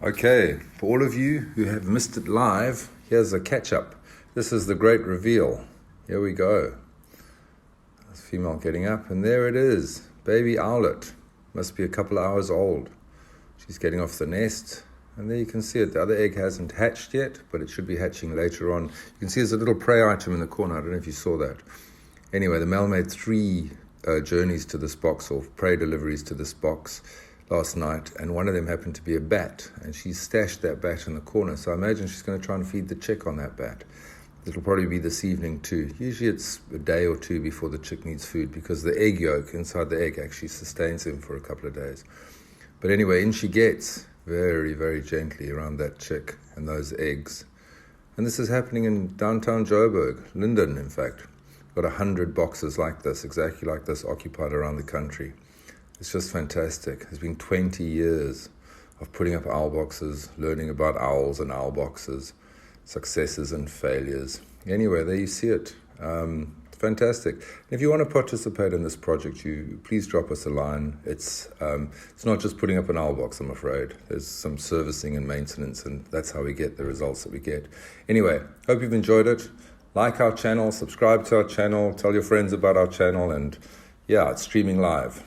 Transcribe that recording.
Okay, for all of you who have missed it live, here's a catch-up. This is the great reveal. Here we go. This female getting up, and there it is. Baby owlet. Must be a couple of hours old. She's getting off the nest, and there you can see it. The other egg hasn't hatched yet, but it should be hatching later on. You can see there's a little prey item in the corner. I don't know if you saw that. Anyway, the male made 3 journeys to this box, or prey deliveries to this box, last night, and one of them happened to be a bat, and she stashed that bat in the corner. So I imagine she's going to try and feed the chick on that bat. It'll probably be this evening too. Usually it's a day or two before the chick needs food, because the egg yolk inside the egg actually sustains him for a couple of days. But anyway, in she gets, very, very gently around that chick and those eggs. And this is happening in downtown Joburg, Linden in fact. Got 100 boxes like this, exactly like this, occupied around the country. It's just fantastic. It's been 20 years of putting up owl boxes, learning about owls and owl boxes, successes and failures. Anyway, there you see it. Fantastic. If you want to participate in this project, please drop us a line. It's not just putting up an owl box, I'm afraid. There's some servicing and maintenance, and that's how we get the results that we get. Anyway, hope you've enjoyed it. Like our channel, subscribe to our channel, tell your friends about our channel, and yeah, it's streaming live.